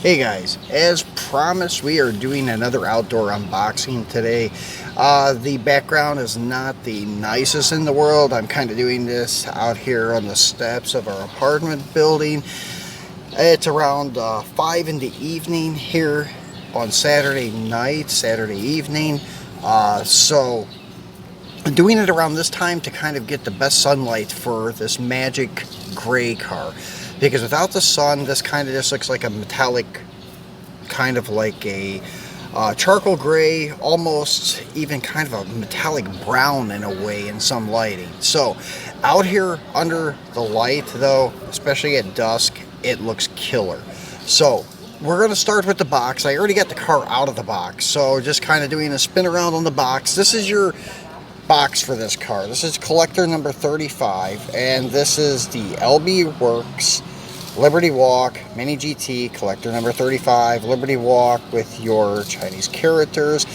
Hey guys, as promised, we are doing another outdoor unboxing today. The background is not the nicest in the world. I'm kind of doing this out here on the steps of our apartment building. It's around 5 in the evening here on Saturday night, Saturday evening. So doing it around this time to kind of get the best sunlight for this magic gray car. Because without the sun, this kind of just looks like a metallic, kind of like a charcoal gray, almost even kind of a metallic brown in a way in some lighting. So out here under the light though, especially at dusk, it looks killer. So we're going to start with the box. I already got the car out of the box, so just kind of doing a spin around on the box. This is your box for this car. This is collector number 35, and this is the LB Works Liberty Walk Mini GT collector number 35. Liberty Walk with your Chinese characters.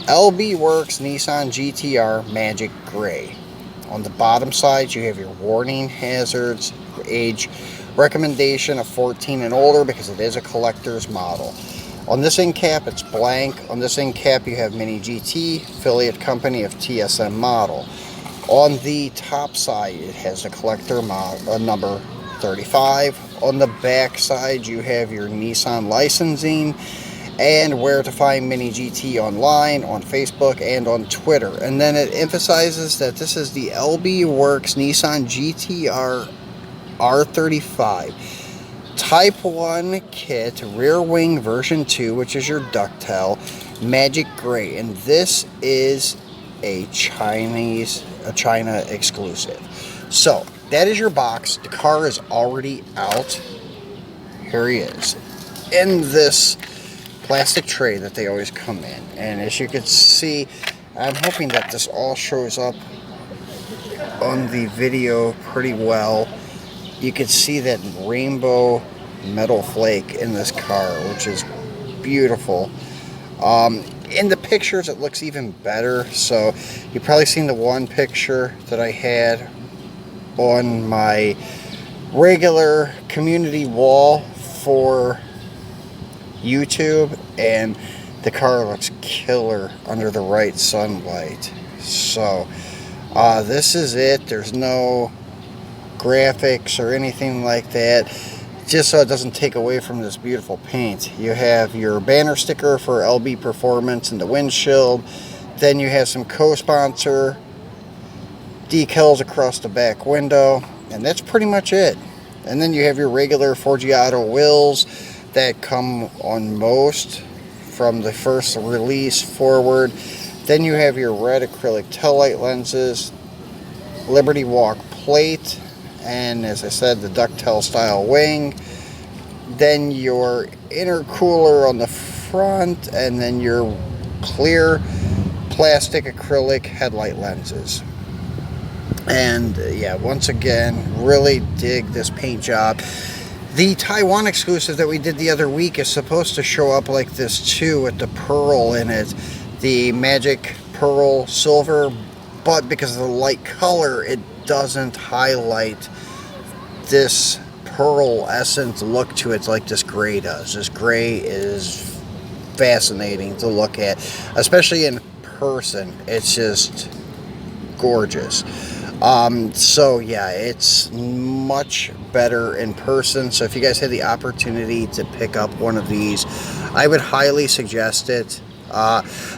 LB Works Nissan GT-R Magic Gray. On the bottom side, you have your warning hazards, age recommendation of 14 and older because it is a collector's model. On this end cap, it's blank. On this end cap, you have Mini GT, affiliate company of TSM model. On the top side, it has a collector number 35. On the back side, you have your Nissan licensing and where to find Mini GT online, on Facebook, and on Twitter. And then it emphasizes that this is the LB Works Nissan GT-R R35. Type 1 kit, rear wing version 2, which is your ducktail, magic gray, and this is a China exclusive. So that is your box. The car is already out. Here he is in this plastic tray that they always come in, and as you can see, I'm hoping that this all shows up on the video pretty well. You can see that rainbow metal flake in this car, which is beautiful. In the pictures, it looks even better. So you've probably seen the one picture that I had on my regular community wall for YouTube, and the car looks killer under the right sunlight. So this is it. There's no graphics or anything like that, just so it doesn't take away from this beautiful paint. You have your banner sticker for LB Performance in the windshield, then you have some co-sponsor decals across the back window, and that's pretty much it. And then you have your regular Forgiato wheels that come on most from the first release forward. Then you have your red acrylic taillight lenses, Liberty Walk plate, and as I said, the ducktail style wing. Then your intercooler on the front, and then your clear plastic acrylic headlight lenses. And yeah, once again, really dig this paint job. The Taiwan exclusive that we did the other week is supposed to show up like this too, with the pearl in it, the magic pearl silver, but because of the light color, it doesn't highlight this pearl essence look to it like this gray does. This gray is fascinating to look at, especially in person. It's just gorgeous. So yeah, it's much better in person. So if you guys had the opportunity to pick up one of these, I would highly suggest it.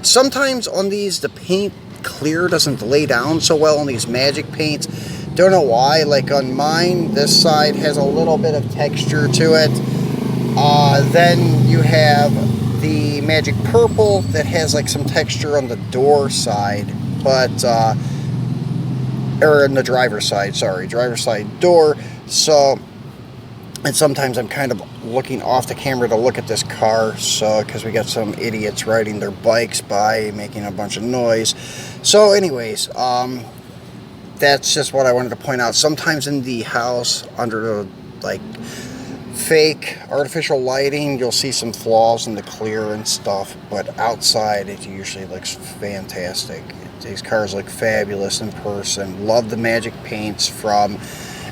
Sometimes on these, the paint clear doesn't lay down so well on these magic paints. Don't know why. Like on mine, this side has a little bit of texture to it. Then you have the magic purple that has like some texture on the door side, but or on the driver's side, sorry, driver's side door. So, and sometimes I'm kind of looking off the camera to look at this car, so because we got some idiots riding their bikes by making a bunch of noise. So anyways, that's just what I wanted to point out. Sometimes in the house, under like fake artificial lighting, you'll see some flaws in the clear and stuff, but outside it usually looks fantastic. These cars look fabulous in person. Love the magic paints from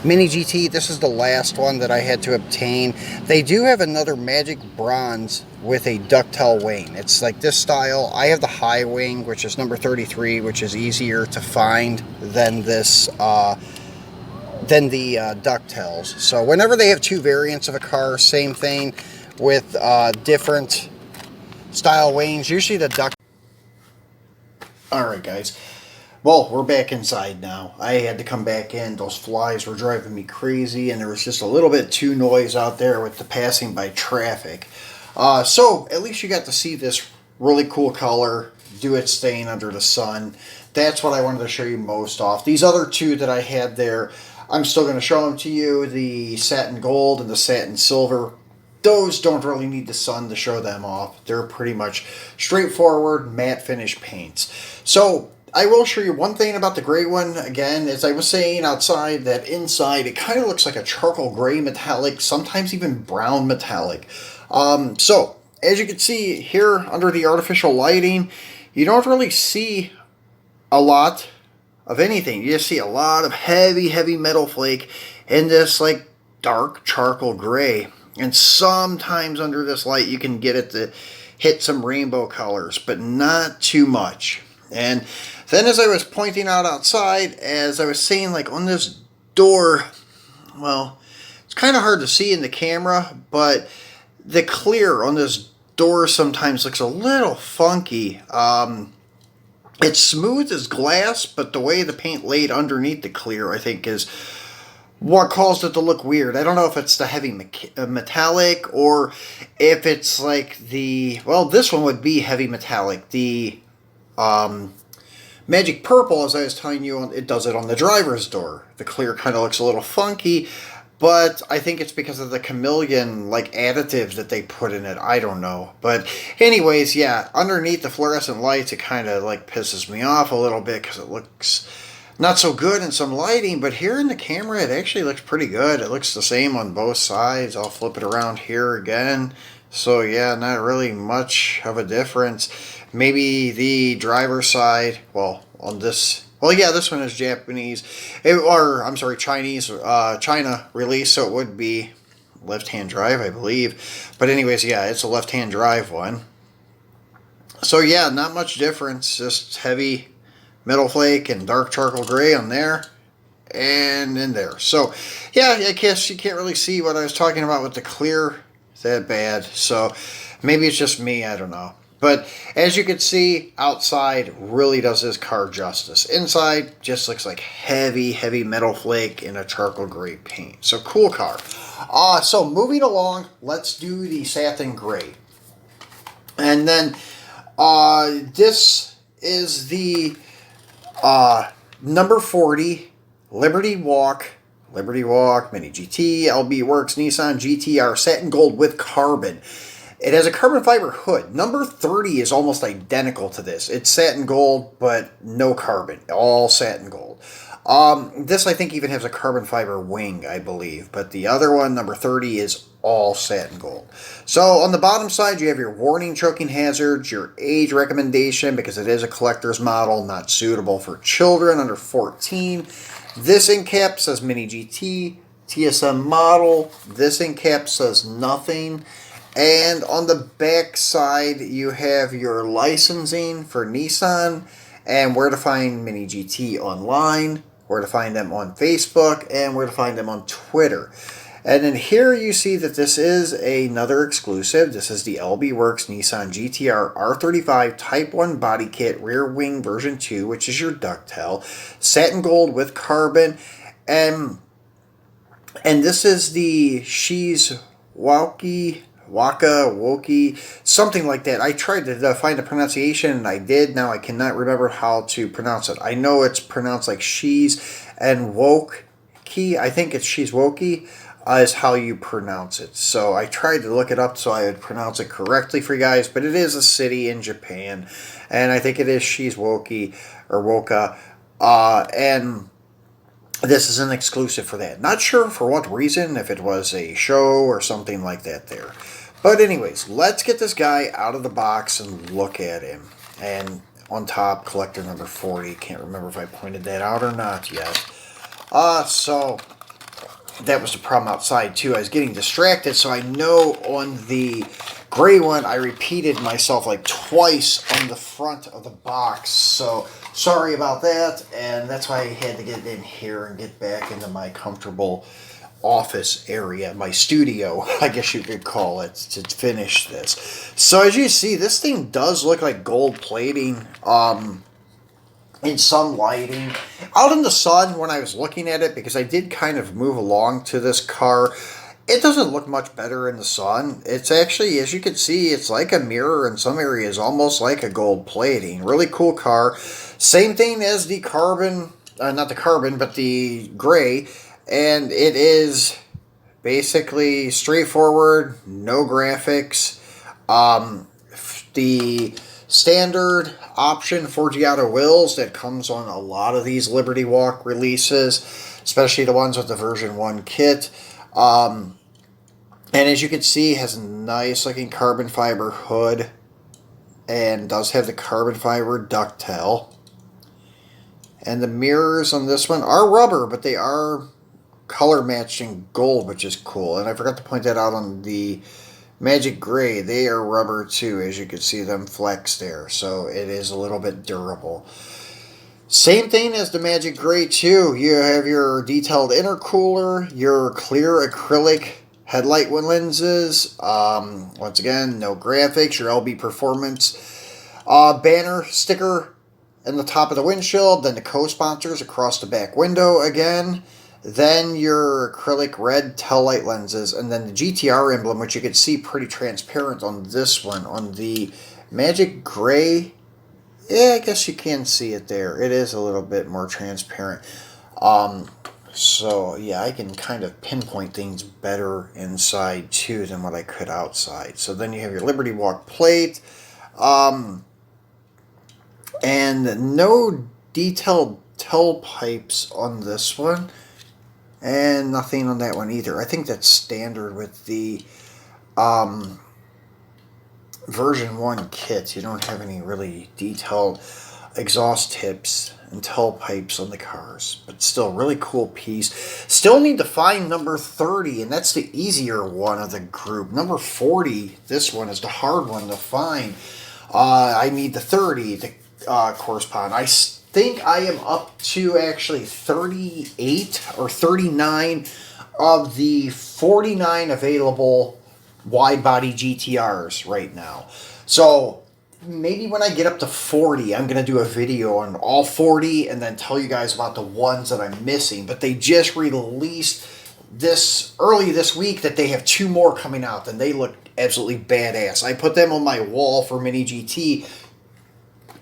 Mini GT, this is the last one that I had to obtain. They do have another Magic Bronze with a ducktail wing. It's like this style. I have the high wing, which is number 33, which is easier to find than this, than the ducktails. So whenever they have two variants of a car, same thing with different style wings. Usually the duck. Alright guys, well, we're back inside now. I had to come back in. Those flies were driving me crazy, and there was just a little bit too noise out there with the passing by traffic. So at least you got to see this really cool color, do it staying under the sun. That's what I wanted to show you most off. These other two that I had there, I'm still going to show them to you, the satin gold and the satin silver. Those don't really need the sun to show them off. They're pretty much straightforward matte finish paints. So I will show you one thing about the gray one. Again, as I was saying outside, that inside it kind of looks like a charcoal gray metallic, sometimes even brown metallic. So as you can see here under the artificial lighting, you don't really see a lot of anything. You just see a lot of heavy metal flake in this like dark charcoal gray. And sometimes under this light you can get it to hit some rainbow colors, but not too much. And then as I was pointing out outside, as I was saying, like on this door, well, it's kind of hard to see in the camera, but the clear on this door sometimes looks a little funky. It's smooth as glass, but the way the paint laid underneath the clear, I think, is what caused it to look weird. I don't know if it's the heavy metallic or if it's like the, well, this one would be heavy metallic. The Magic Purple, as I was telling you, it does it on the driver's door. The clear kind of looks a little funky, but I think it's because of the chameleon like additives that they put in it. I don't know. But anyways, yeah, underneath the fluorescent lights, it kind of like pisses me off a little bit because it looks not so good in some lighting, but here in the camera it actually looks pretty good. It looks the same on both sides. I'll flip it around here again. So yeah, not really much of a difference. Maybe the driver's side, well, on this, well, yeah, this one is Japanese, or I'm sorry, Chinese, China release, so it would be left-hand drive, I believe. But anyways, yeah, it's a left-hand drive one. So yeah, not much difference, just heavy metal flake and dark charcoal gray on there and in there. So yeah, I guess you can't really see what I was talking about with the clear that bad. So maybe it's just me, I don't know. But as you can see, outside really does this car justice. Inside just looks like heavy metal flake in a charcoal gray paint. So cool car. So moving along, let's do the satin gray. And then this is the number 40 Liberty Walk, Mini GT, LBWK, Nissan GT-R, satin gold with carbon. It has a carbon fiber hood. Number 30 is almost identical to this. It's satin gold, but no carbon. All satin gold. This, I think, even has a carbon fiber wing, I believe. But the other one, number 30, is all satin gold. So on the bottom side, you have your warning choking hazards, your age recommendation, because it is a collector's model, not suitable for children under 14. This end cap says Mini GT, TSM model. This end cap says nothing. And on the back side, you have your licensing for Nissan and where to find Mini GT online, where to find them on Facebook, and where to find them on Twitter. And then here you see that this is another exclusive. This is the LBWK Nissan GT-R R35 Type 1 body kit, rear wing version 2, which is your ducktail. Satin gold with carbon. And this is the Shizuoka Woki, something like that. I tried to find a pronunciation, and I did. Now I cannot remember how to pronounce it. I know it's pronounced like Shiz and Woki. I think it's Shizuoka is how you pronounce it. So I tried to look it up so I would pronounce it correctly for you guys, but it is a city in Japan, and I think it is Shizuoka or Woka. And this is an exclusive for that. Not sure for what reason, if it was a show or something like that there. But anyways, let's get this guy out of the box and look at him. And on top, collector number 40. Can't remember if I pointed that out or not yet. So that was the problem outside too. I was getting distracted, so I know on the gray one I repeated myself like twice on the front of the box. So sorry about that, and that's why I had to get in here and get back into my comfortable office area, my studio, I guess you could call it, to finish this. So as you see, this thing does look like gold plating. In some lighting. Out in the sun, when I was looking at it, because I did kind of move along to this car, it doesn't look much better in the sun. It's actually, as you can see, it's like a mirror in some areas, almost like a gold plating. Really cool car. Same thing as the carbon, not the carbon, but the gray. And it is basically straightforward, no graphics. The standard option for Giotto wheels that comes on a lot of these Liberty Walk releases, especially the ones with the version 1 kit. And as you can see, has a nice looking carbon fiber hood and does have the carbon fiber ducktail. And the mirrors on this one are rubber, but they are color matching gold, which is cool. And I forgot to point that out on the Magic Gray. They are rubber too, as you can see them flex there. So it is a little bit durable. Same thing as the Magic Gray too. You have your detailed intercooler, your clear acrylic headlight lenses. Once again, no graphics. Your LB Performance banner sticker in the top of the windshield. Then the co-sponsors across the back window again. Then your acrylic red tail light lenses, and then the GTR emblem, which you can see pretty transparent on this one. On the Magic Gray, yeah, I guess you can see it there. It is a little bit more transparent. So, yeah, I can kind of pinpoint things better inside, too, than what I could outside. So then you have your Liberty Walk plate. And no detailed tailpipes on this one. And nothing on that one either. I think that's standard with the version 1 kit. You don't have any really detailed exhaust tips and tailpipes on the cars. But still, really cool piece. Still need to find number 30, and that's the easier one of the group. Number 40, this one, is the hard one to find. I need the 30 to correspond. I think I am up to actually 38 or 39 of the 49 available wide body GTRs right now. So maybe when I get up to 40, I'm going to do a video on all 40 and then tell you guys about the ones that I'm missing. But they just released this early this week that they have 2 more coming out, and they look absolutely badass. I put them on my wall for Mini GT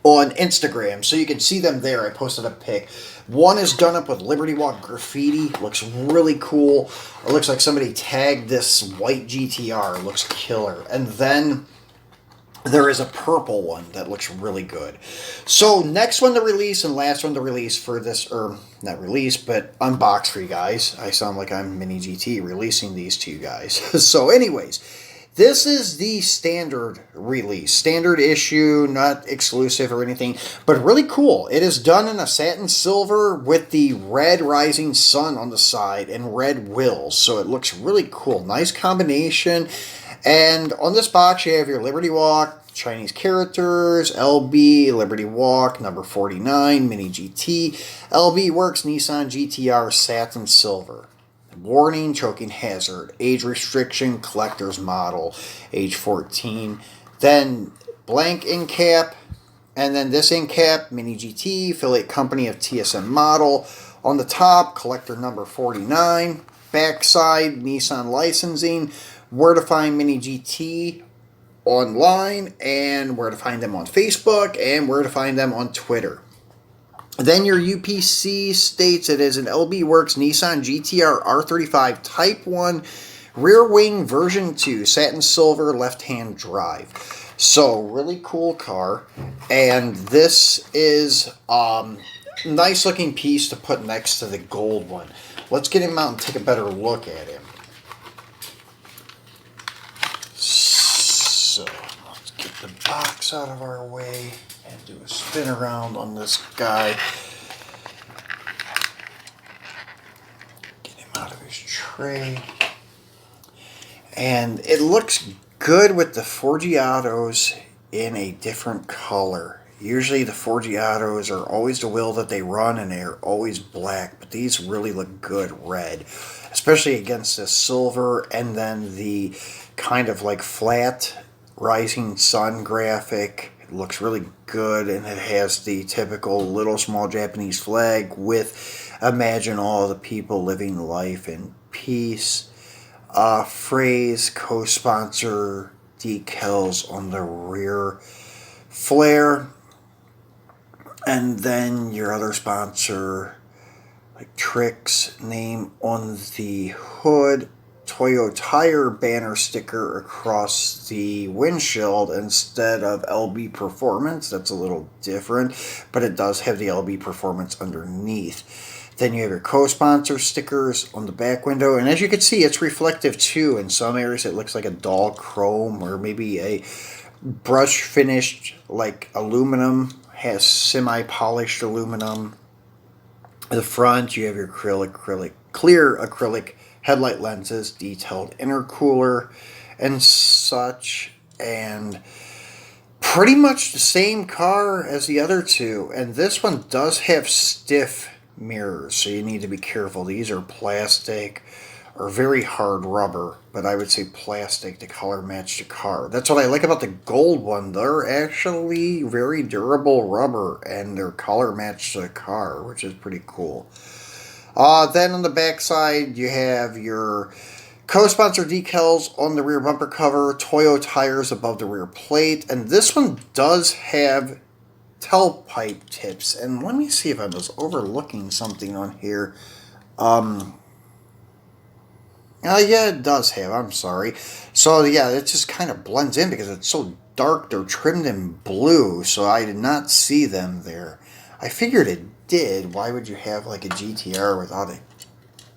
on Instagram, so you can see them there. I posted a pic. One is done up with Liberty Walk graffiti. Looks really cool. It looks like somebody tagged this white GTR. Looks killer. And then there is a purple one that looks really good. So next one to release and last one to release for this, or not release, but unbox for you guys. I sound like I'm Mini GT releasing these to you guys. So anyways, this is the standard release, standard issue, not exclusive or anything, but really cool. It is done in a satin silver with the red rising sun on the side and red wheels, so it looks really cool. Nice combination. And on this box, you have your Liberty Walk, Chinese characters, LB, Liberty Walk, number 49, Mini GT, LB Works, Nissan GT-R, satin silver. Warning, choking hazard, age restriction, collector's model, age 14. Then blank end cap, and then this end cap, Mini GT, affiliate company of TSM model. On the top, collector number 49. Backside, Nissan licensing, where to find Mini GT online, and where to find them on Facebook, and where to find them on Twitter. Then your UPC states it is an LB Works Nissan GT-R R35 Type 1 rear wing version 2 satin silver left-hand drive. So really cool car, and this is nice looking piece to put next to the gold one. Let's get him out and take a better look at him. So let's get the box out of our way and do a spin around on this guy. Get him out of his tray. And it looks good with the Forgiatos in a different color. Usually the Forgiatos are always the wheel that they run and they're always black, but these really look good red, especially against the silver and then the kind of like flat rising sun graphic. It looks really good, and it has the typical little small Japanese flag with "Imagine all the people living life in peace." Phrase co-sponsor decals on the rear flare, and then your other sponsor like Tricks name on the hood, Toyo Tire banner sticker across the windshield instead of LB Performance. That's a little different, but it does have the LB Performance underneath. Then you have your co-sponsor stickers on the back window, and as you can see, it's reflective too. In some areas it looks like a dull chrome or maybe a brush finished like aluminum, has semi-polished aluminum. The front, you have your clear acrylic headlight lenses, detailed intercooler and such, and pretty much the same car as the other two. And this one does have stiff mirrors, so you need to be careful. These are plastic or very hard rubber, but I would say plastic to color match the car. That's what I like about the gold one. They're actually very durable rubber and they're color matched to the car, which is pretty cool. Then on the back side, you have your co-sponsor decals on the rear bumper cover, Toyo tires above the rear plate, and this one does have tailpipe tips. And let me see if I was overlooking something on here. Yeah, it does have. I'm sorry. So yeah, it just kind of blends in because it's so dark. They're trimmed in blue, so I did not see them there. I figured it did. Why would you have like a GTR without a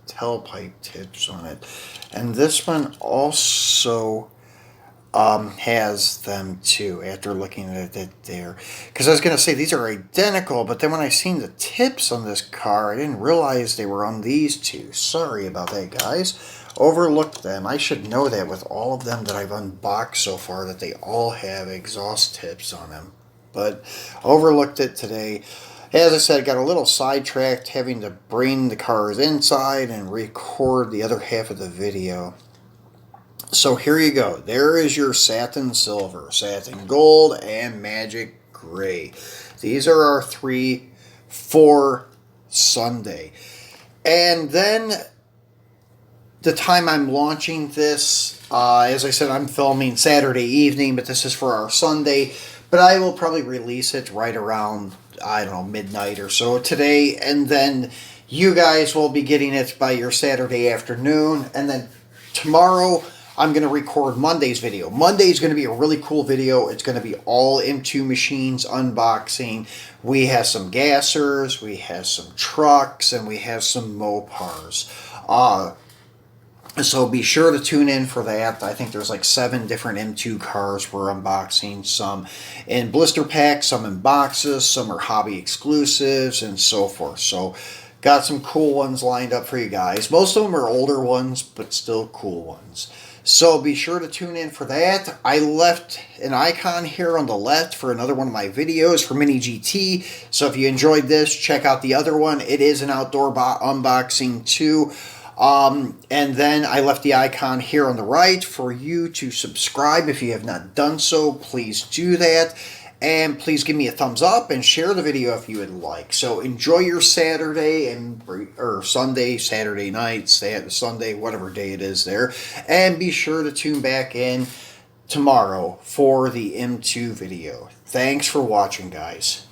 tailpipe tips on it? And this one also has them too, after looking at it there. Because I was going to say these are identical, but then when I seen the tips on this car, I didn't realize they were on these two. Sorry about that, guys. Overlooked them. I should know that with all of them that I've unboxed so far, that they all have exhaust tips on them. But overlooked it today. As I said, I got a little sidetracked having to bring the cars inside and record the other half of the video. So here you go. There is your satin silver, satin gold, and magic gray. These are our three for Sunday. And then the time I'm launching this, as I said, I'm filming Saturday evening, but this is for our Sunday. But I will probably release it right around, I don't know, midnight or so today. And then you guys will be getting it by your Saturday afternoon. And then tomorrow, I'm going to record Monday's video. Monday's going to be a really cool video. It's going to be all M2 machines unboxing. We have some gassers, we have some trucks, and we have some Mopars. So be sure to tune in for that. I think there's like 7 different M2 cars we're unboxing. Some in blister packs, some in boxes, some are hobby exclusives, and so forth. So got some cool ones lined up for you guys. Most of them are older ones, but still cool ones. So be sure to tune in for that. I left an icon here on the left for another one of my videos for Mini GT. So if you enjoyed this, check out the other one. It is an outdoor unboxing too. And then I left the icon here on the right for you to subscribe. If you have not done so, please do that. And please give me a thumbs up and share the video if you would like. So enjoy your Saturday or Sunday, Saturday night, Sunday, whatever day it is there. And be sure to tune back in tomorrow for the M2 video. Thanks for watching, guys.